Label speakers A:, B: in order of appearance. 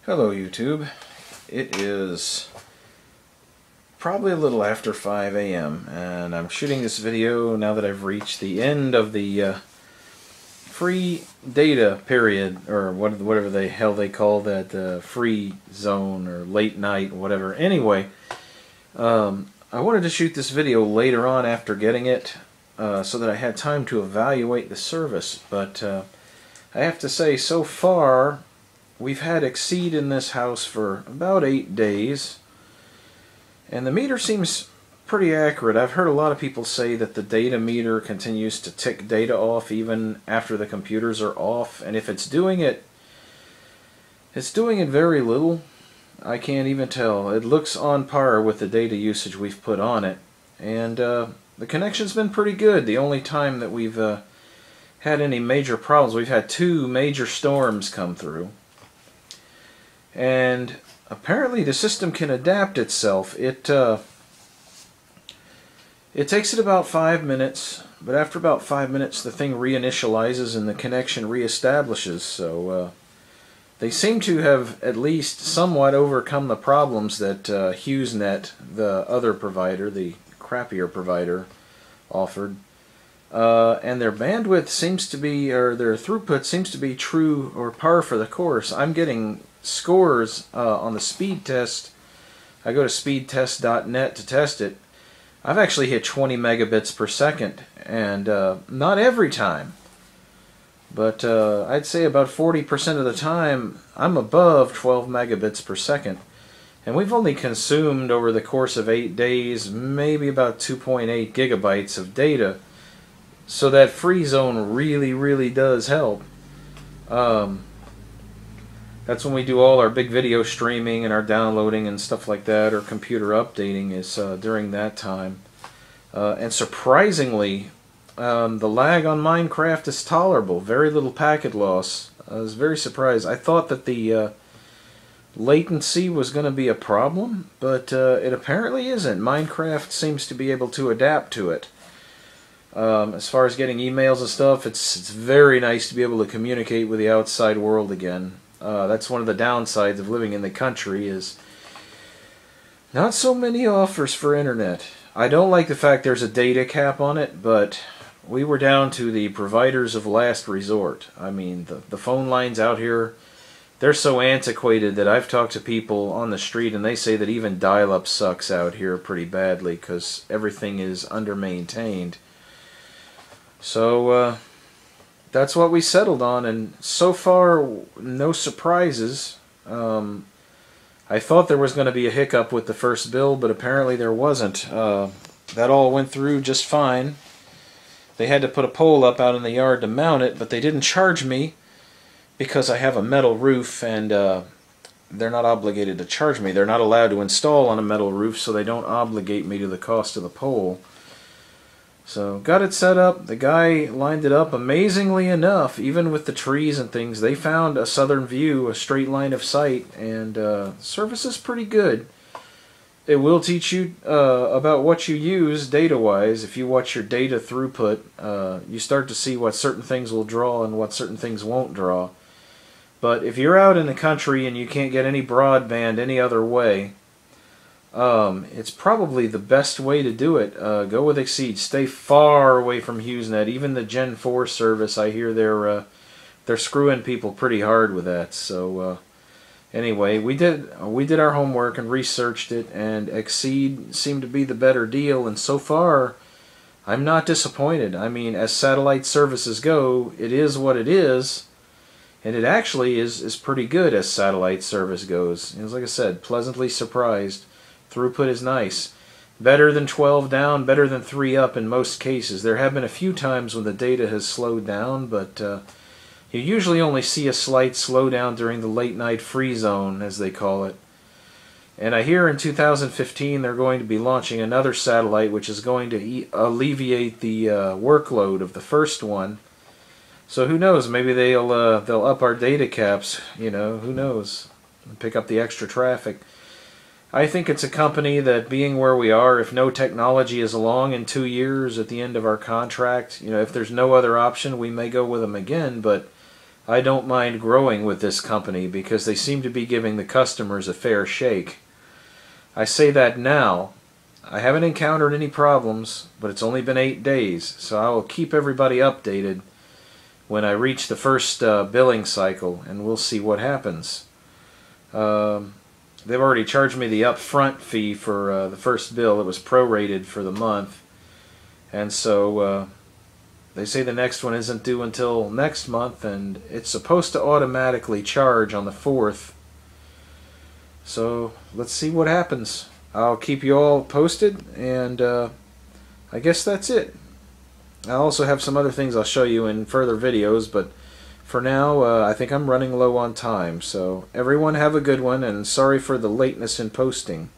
A: Hello YouTube. It is probably a little after 5 a.m. and I'm shooting this video now that I've reached the end of the free data period, or whatever the hell they call that, free zone or late night, whatever. Anyway, I wanted to shoot this video later on after getting it so that I had time to evaluate the service, but I have to say, so far we've had Exede in this house for about 8 days, and the meter seems pretty accurate. I've heard a lot of people say that the data meter continues to tick data off even after the computers are off, and if it's doing it very little. I can't even tell. It looks on par with the data usage we've put on it, and the connection's been pretty good. The only time that we've had any major problems, we've had 2 major storms come through. And apparently the system can adapt itself. It takes it about 5 minutes, but after about 5 minutes the thing reinitializes and the connection reestablishes. So they seem to have at least somewhat overcome the problems that HughesNet, the other provider, the crappier provider, offered. And their bandwidth seems to be, or their throughput seems to be true or par for the course. I'm getting scores on the speed test. I go to speedtest.net to test it. I've actually hit 20 megabits per second, and not every time, but I'd say about 40% of the time I'm above 12 megabits per second. And we've only consumed over the course of 8 days maybe about 2.8 gigabytes of data, so that free zone really does help. That's when we do all our big video streaming and our downloading and stuff like that, or computer updating, is during that time. And surprisingly, the lag on Minecraft is tolerable. Very little packet loss. I was very surprised. I thought that the latency was going to be a problem, but it apparently isn't. Minecraft seems to be able to adapt to it. As far as getting emails and stuff, it's very nice to be able to communicate with the outside world again. That's one of the downsides of living in the country, is not so many offers for internet. I don't like the fact there's a data cap on it, but we were down to the providers of last resort. I mean, the phone lines out here, they're so antiquated that I've talked to people on the street and they say that even dial-up sucks out here pretty badly because everything is under-maintained. So, that's what we settled on, and so far, no surprises. I thought there was going to be a hiccup with the first bill, but apparently there wasn't. That all went through just fine. They had to put a pole up out in the yard to mount it, but they didn't charge me because I have a metal roof, and they're not obligated to charge me. They're not allowed to install on a metal roof, so they don't obligate me to the cost of the pole. So, got it set up. The guy lined it up. Amazingly enough, even with the trees and things, they found a southern view, a straight line of sight, and service is pretty good. It will teach you about what you use data-wise. If you watch your data throughput, you start to see what certain things will draw and what certain things won't draw. But if you're out in the country and you can't get any broadband any other way, it's probably the best way to do it. Go with Exede. Stay far away from HughesNet. Even the Gen 4 service, I hear they're screwing people pretty hard with that. So anyway, we did our homework and researched it, and Exede seemed to be the better deal. And so far, I'm not disappointed. I mean, as satellite services go, it is what it is, and it actually is pretty good as satellite service goes. And like I said, pleasantly surprised. Throughput is nice. Better than 12 down, better than 3 up in most cases. There have been a few times when the data has slowed down, but you usually only see a slight slowdown during the late night free zone, as they call it. And I hear in 2015 they're going to be launching another satellite which is going to alleviate the workload of the first one. So who knows, maybe they'll up our data caps, you know, who knows, and pick up the extra traffic. I think it's a company that, being where we are, if no technology is along in 2 years at the end of our contract, you know, if there's no other option, we may go with them again, but I don't mind growing with this company because they seem to be giving the customers a fair shake. I say that now. I haven't encountered any problems, but it's only been 8 days, so I will keep everybody updated when I reach the first billing cycle, and we'll see what happens. They've already charged me the upfront fee for the first bill. It was prorated for the month, and so they say the next one isn't due until next month, and it's supposed to automatically charge on the 4th. So let's see what happens. I'll keep you all posted, and I guess that's it. I also have some other things I'll show you in further videos, but for now I think I'm running low on time. So everyone have a good one, and sorry for the lateness in posting.